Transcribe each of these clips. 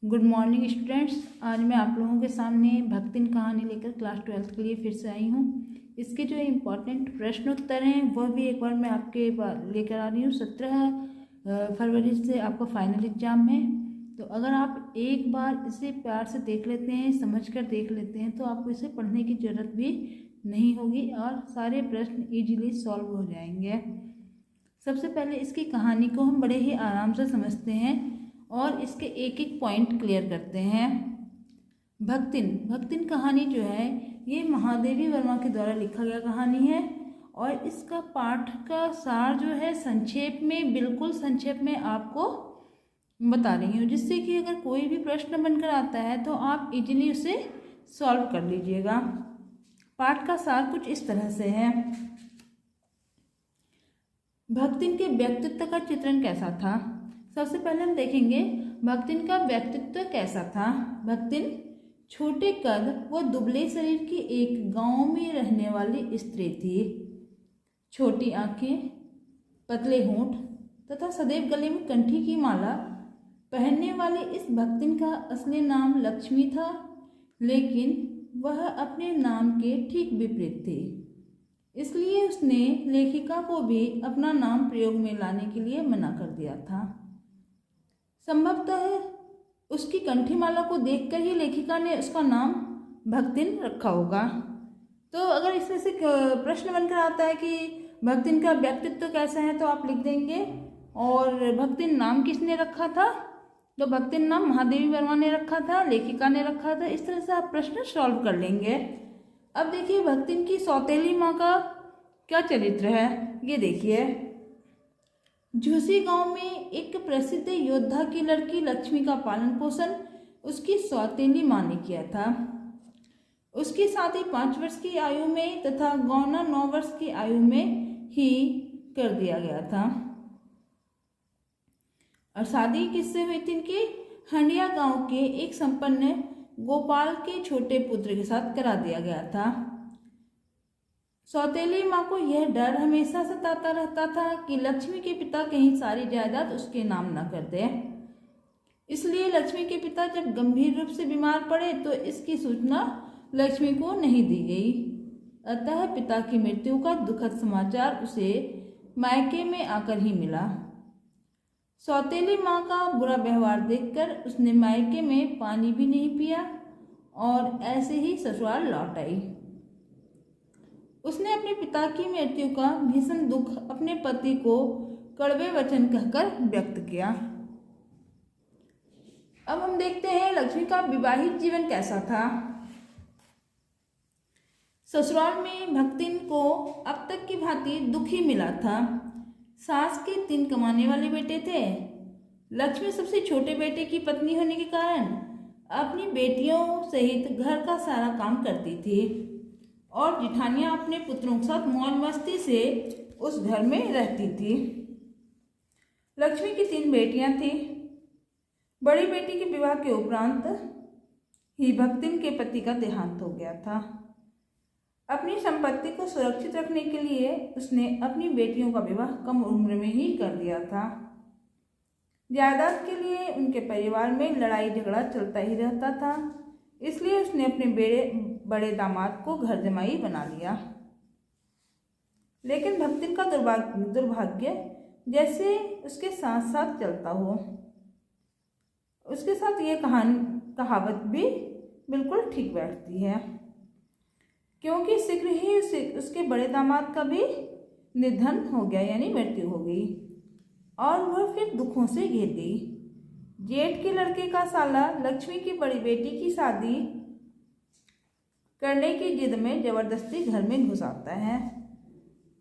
Good morning students. आज मैं आप लोगों के सामने भक्तिन कहानी लेकर क्लास 12th के लिए फिर से आई हूँ। इसके जो इम्पोर्टेंट प्रश्न उत्तर हैं वह भी एक बार मैं आपके लेकर आ रही हूँ। 17 फरवरी से आपका फाइनल एग्जाम है, तो अगर आप एक बार इसे प्यार से देख लेते हैं, समझ कर देख लेते हैं, तो आपको इसे पढ़ने की ज़रूरत भी नहीं होगी और सारे प्रश्न ईजिली सॉल्व हो जाएंगे। सबसे पहले इसकी कहानी को हम बड़े ही आराम से समझते हैं और इसके एक एक पॉइंट क्लियर करते हैं। भक्तिन कहानी जो है ये महादेवी वर्मा के द्वारा लिखा गया कहानी है और इसका पाठ का सार जो है संक्षेप में, बिल्कुल संक्षेप में आपको बता रही हूँ, जिससे कि अगर कोई भी प्रश्न बनकर आता है तो आप इजीली उसे सॉल्व कर लीजिएगा। पाठ का सार कुछ इस तरह से है। भक्तिन के व्यक्तित्व का चित्रण कैसा था। सबसे पहले हम देखेंगे भक्तिन का व्यक्तित्व कैसा था। भक्तिन छोटे कद व दुबले शरीर की एक गांव में रहने वाली स्त्री थी। छोटी आंखें, पतले होंठ तथा सदैव गले में कंठी की माला पहनने वाली इस भक्तिन का असली नाम लक्ष्मी था, लेकिन वह अपने नाम के ठीक विपरीत थी। इसलिए उसने लेखिका को भी अपना नाम प्रयोग में लाने के लिए मना कर दिया था। संभवतः उसकी कंठीमाला को देखकर ही लेखिका ने उसका नाम भक्तिन रखा होगा। तो अगर इसमें से प्रश्न बनकर आता है कि भक्तिन का व्यक्तित्व कैसा है, तो आप लिख देंगे। और भक्तिन नाम किसने रखा था, तो भक्तिन नाम महादेवी वर्मा ने रखा था, लेखिका ने रखा था। इस तरह से आप प्रश्न सॉल्व कर लेंगे। अब देखिए भक्तिन की सौतेली माँ का क्या चरित्र है, ये देखिए। झूसी गांव में एक प्रसिद्ध योद्धा की लड़की लक्ष्मी का पालन पोषण उसकी सौतेली माँ ने किया था। उसकी शादी 5 वर्ष की आयु में तथा गौना 9 वर्ष की आयु में ही कर दिया गया था। और शादी किससे हुई थी इनकी? हंडिया गांव के एक संपन्न गोपाल के छोटे पुत्र के साथ करा दिया गया था। सौतेली माँ को यह डर हमेशा सताता रहता था कि लक्ष्मी के पिता कहीं सारी जायदाद उसके नाम न कर दे। इसलिए लक्ष्मी के पिता जब गंभीर रूप से बीमार पड़े तो इसकी सूचना लक्ष्मी को नहीं दी गई। अतः पिता की मृत्यु का दुखद समाचार उसे मायके में आकर ही मिला। सौतेली माँ का बुरा व्यवहार देखकर उसने मायके में पानी भी नहीं पिया और ऐसे ही ससुराल लौट आई। उसने अपने पिता की मृत्यु का भीषण दुख अपने पति को कड़वे वचन कहकर व्यक्त किया। अब हम देखते हैं लक्ष्मी का विवाहित जीवन कैसा था। ससुराल में भक्तिन को अब तक की भांति दुख ही मिला था। सास के 3 कमाने वाले बेटे थे। लक्ष्मी सबसे छोटे बेटे की पत्नी होने के कारण अपनी बेटियों सहित घर का सारा काम करती थी और जिठानियां अपने पुत्रों के साथ मौज मस्ती से उस घर में रहती थी। लक्ष्मी की 3 बेटियां थी। बड़ी बेटी के विवाह के उपरांत ही भक्तिन के पति का देहांत हो गया था। अपनी संपत्ति को सुरक्षित रखने के लिए उसने अपनी बेटियों का विवाह कम उम्र में ही कर दिया था। जायदाद के लिए उनके परिवार में लड़ाई झगड़ा चलता ही रहता था। इसलिए उसने अपने बड़े दामाद को घर जमाई बना लिया। लेकिन भक्तिन का दुर्भाग्य जैसे उसके साथ साथ चलता हो। उसके साथ ये कहावत भी बिल्कुल ठीक बैठती है, क्योंकि शीघ्र ही उसके बड़े दामाद का भी निधन हो गया, यानी मृत्यु हो गई और वह फिर दुखों से घिर गई। जेठ के लड़के का साला लक्ष्मी की बड़ी बेटी की शादी करने की जिद में जबरदस्ती घर में घुस आता है,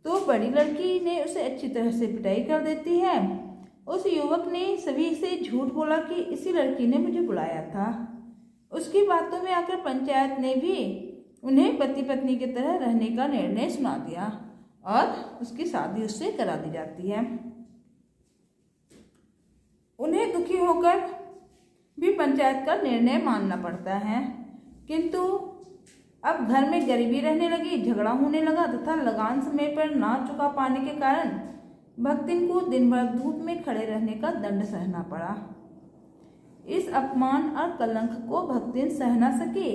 तो बड़ी लड़की ने उसे अच्छी तरह से पिटाई कर देती है। उस युवक ने सभी से झूठ बोला कि इसी लड़की ने मुझे बुलाया था। उसकी बातों में आकर पंचायत ने भी उन्हें पति पत्नी की तरह रहने का निर्णय सुना दिया और उसकी शादी उससे करा दी जाती है। उन्हें दुखी होकर भी पंचायत का निर्णय मानना पड़ता है, किंतु अब घर में गरीबी रहने लगी, झगड़ा होने लगा तथा लगान समय पर ना चुका पाने के कारण भक्तिन को दिन भर धूप में खड़े रहने का दंड सहना पड़ा। इस इस अपमान और कलंक को भक्तिन सह न सकी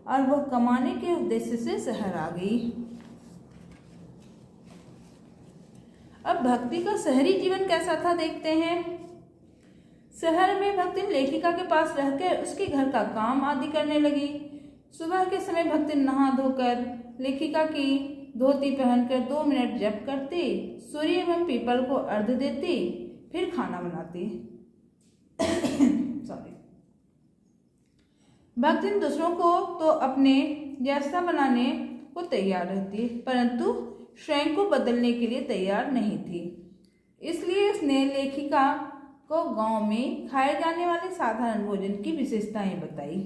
और वह कमाने के उद्देश्य से शहर आ गई। अब भक्ति का शहरी जीवन कैसा था देखते हैं। शहर में भक्तिन लेखिका के पास रहकर उसके घर का काम आदि करने लगी। सुबह के समय भक्तिन नहा धोकर लेखिका की धोती पहनकर 2 मिनट जप करती, सूर्य एवं पीपल को अर्घ्य देती, फिर खाना बनाती। सॉरी। भक्तिन दूसरों को तो अपने जैसा बनाने को तैयार रहती, परंतु स्वयं को बदलने के लिए तैयार नहीं थी। इसलिए उसने लेखिका को गांव में खाए जाने वाले साधारण भोजन की विशेषताएं बताई।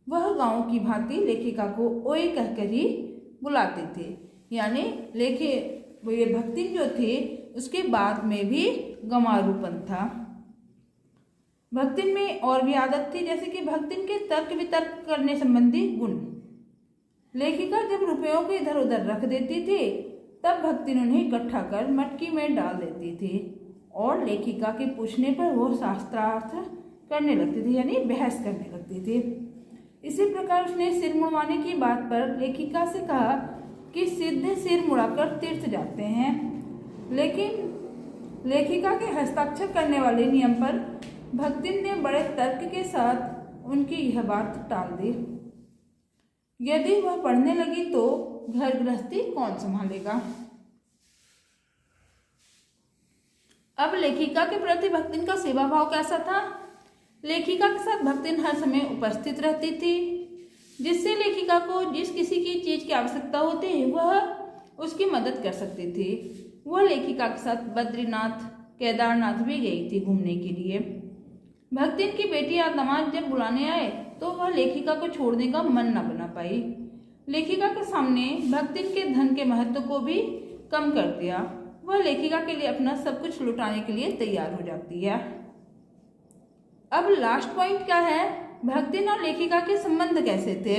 वह गांव की भांति लेखिका को ओए कहकर ही बुलाते थे, यानी ये भक्तिन जो थे उसके बाद में भी गंवारूपन था। भक्तिन में और भी आदत थी, जैसे कि भक्तिन के तर्क वितर्क करने संबंधी गुण। लेखिका जब रुपयों को इधर उधर रख देती थी तब भक्तिन उन्हें इकट्ठा कर मटकी में डाल देती थी और लेखिका के पूछने पर वो शास्त्रार्थ करने लगती थी, यानी बहस करने लगती थी। इसी प्रकार उसने सिर मुड़वाने की बात पर लेखिका से कहा कि सीधे सिर मुड़ाकर तीर्थ जाते हैं, लेकिन लेखिका के हस्ताक्षर करने वाले नियम पर भक्तिन ने बड़े तर्क के साथ उनकी यह बात टाल दी। यदि वह पढ़ने लगी तो घर गृहस्थी कौन संभालेगा। अब लेखिका के प्रति भक्तिन का सेवा भाव कैसा था। लेखिका के साथ भक्तिन हर समय उपस्थित रहती थी, जिससे लेखिका को जिस किसी की चीज की आवश्यकता होती वह उसकी मदद कर सकती थी। वह लेखिका के साथ बद्रीनाथ, केदारनाथ भी गई थी घूमने के लिए। भक्तिन की बेटी या दामाद जब बुलाने आए तो वह लेखिका को छोड़ने का मन न बना पाई। लेखिका के सामने भक्तिन के धन के महत्व को भी कम कर दिया। वह लेखिका के लिए अपना सब कुछ लुटाने के लिए तैयार हो जाती है। अब लास्ट पॉइंट क्या है, भक्तिन और लेखिका के संबंध कैसे थे।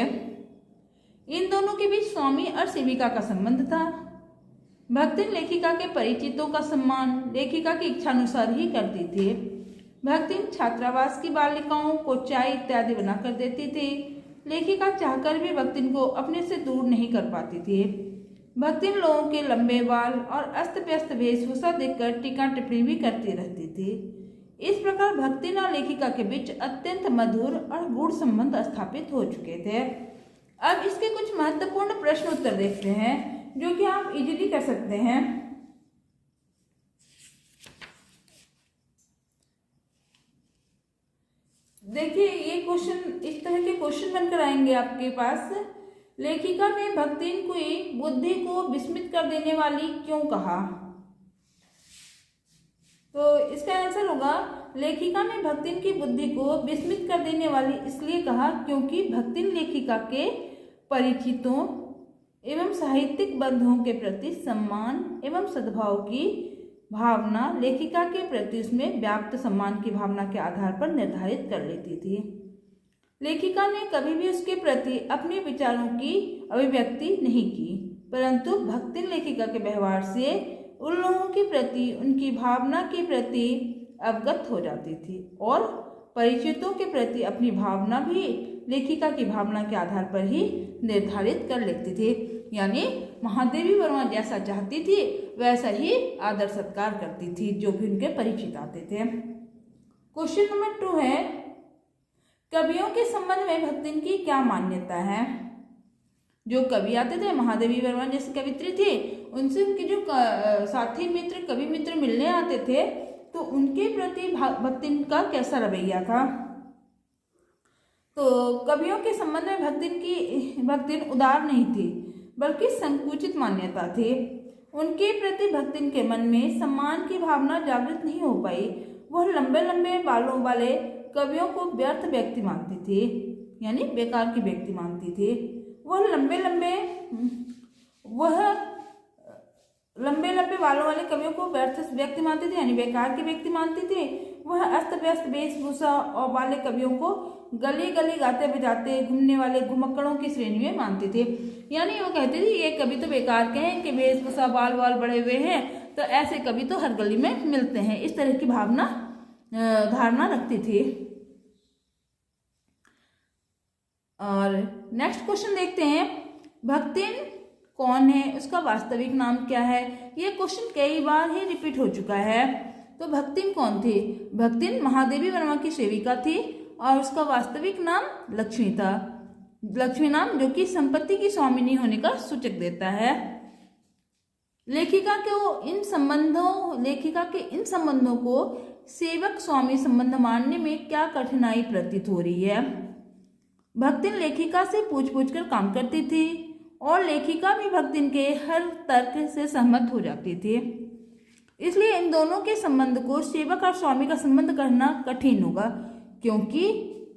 इन दोनों के बीच स्वामी और सेविका का संबंध था। भक्तिन लेखिका के परिचितों का सम्मान लेखिका की इच्छानुसार ही करती थी। भक्तिन छात्रावास की बालिकाओं को चाय इत्यादि बनाकर देती थी। लेखिका चाहकर भी भक्तिन को अपने से दूर नहीं कर पाती थी। भक्तिन लोगों के लंबे बाल और अस्त व्यस्त वेशभूषा देखकर टीका टिप्पणी भी करती रहती थी। इस प्रकार भक्तिन और लेखिका के बीच अत्यंत मधुर और गूढ़ संबंध स्थापित हो चुके थे। अब इसके कुछ महत्वपूर्ण प्रश्न उत्तर देखते हैं जो कि आप इजीली कर सकते हैं। देखिए, ये क्वेश्चन इस तरह के क्वेश्चन बनकर आएंगे आपके पास। लेखिका ने भक्तिन की बुद्धि को विस्मित कर देने वाली क्यों कहा। तो इसका आंसर होगा, लेखिका ने भक्तिन की बुद्धि को विस्मित कर देने वाली इसलिए कहा क्योंकि भक्तिन लेखिका के परिचितों एवं साहित्यिक बंधुओं के प्रति सम्मान एवं सद्भाव की भावना लेखिका के प्रति उसमें व्याप्त सम्मान की भावना के आधार पर निर्धारित कर लेती थी। लेखिका ने कभी भी उसके प्रति अपने विचारों की अभिव्यक्ति नहीं की, परंतु भक्तिन लेखिका के व्यवहार से उन लोगों के प्रति उनकी भावना के प्रति अवगत हो जाती थी और परिचितों के प्रति अपनी भावना भी लेखिका की भावना के आधार पर ही निर्धारित कर लेती थी। यानी महादेवी वर्मा जैसा चाहती थी वैसा ही आदर सत्कार करती थी जो भी उनके परिचित आते थे। क्वेश्चन नंबर 2 है, कवियों के संबंध में भक्तिन की क्या मान्यता है। जो कवि आते थे, महादेवी वर्मा जैसी कवित्री थी, उनसे उनके जो साथी मित्र कवि मित्र मिलने आते थे तो उनके प्रति भक्तिन का कैसा रवैया था। तो कवियों के संबंध में भक्तिन उदार नहीं थी बल्कि संकुचित मान्यता थी। उनके प्रति भक्तिन के मन में सम्मान की भावना जागृत नहीं हो पाई। वह लंबे लंबे बालों वाले कवियों को व्यर्थ व्यक्ति मानती थी, यानी बेकार की व्यक्ति मानती थी। वह लंबे लंबे बालों वाले कवियों को व्यर्थ व्यक्ति मानती थी, यानी बेकार की व्यक्ति मानती थी। वह अस्त व्यस्त वेशभूषा और वाले कवियों को गली गली गाते बजाते घूमने वाले घुमक्कड़ों की श्रेणी में मानती थी। यानी वो कहती थी ये कवि तो बेकार के हैं कि वेशभूषा बाल वाल बड़े हुए हैं, तो ऐसे कवि तो हर गली में मिलते हैं। इस तरह की धारणा रखती थी। और नेक्स्ट क्वेश्चन देखते हैं, भक्तिन कौन है, उसका वास्तविक नाम क्या है। ये क्वेश्चन कई बार ही रिपीट हो चुका है। तो भक्तिन कौन थी? भक्तिन महादेवी वर्मा की सेविका थी और उसका वास्तविक नाम लक्ष्मी था। लक्ष्मी नाम जो कि संपत्ति की स्वामिनी होने का सूचक देता है। लेखिका के इन संबंधों को सेवक स्वामी संबंध मानने में क्या कठिनाई प्रतीत हो रही है। भक्तिन लेखिका से पूछ कर काम करती थी और लेखिका भी भक्तिन के हर तर्क से सहमत हो जाती थी। इसलिए इन दोनों के संबंध को सेवक और स्वामी का संबंध करना कठिन होगा, क्योंकि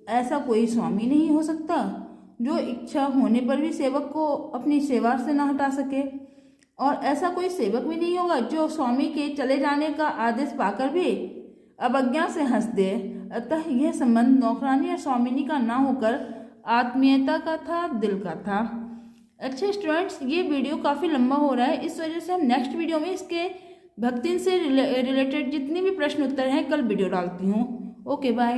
ऐसा कोई स्वामी नहीं हो सकता जो इच्छा होने पर भी सेवक को अपनी सेवा से न हटा सके, और ऐसा कोई सेवक भी नहीं होगा जो स्वामी के चले जाने का आदेश पाकर भी अवज्ञा से हंस दे। अतः यह संबंध नौकरानी और स्वामिनी का ना होकर आत्मीयता का था, दिल का था। अच्छा स्टूडेंट्स, ये वीडियो काफ़ी लंबा हो रहा है, इस वजह से हम नेक्स्ट वीडियो में इसके भक्तिन से रिलेटेड जितने भी प्रश्न उत्तर हैं कल वीडियो डालती हूँ। Okay bye.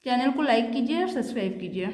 चैनल को लाइक कीजिए और सब्सक्राइब कीजिए।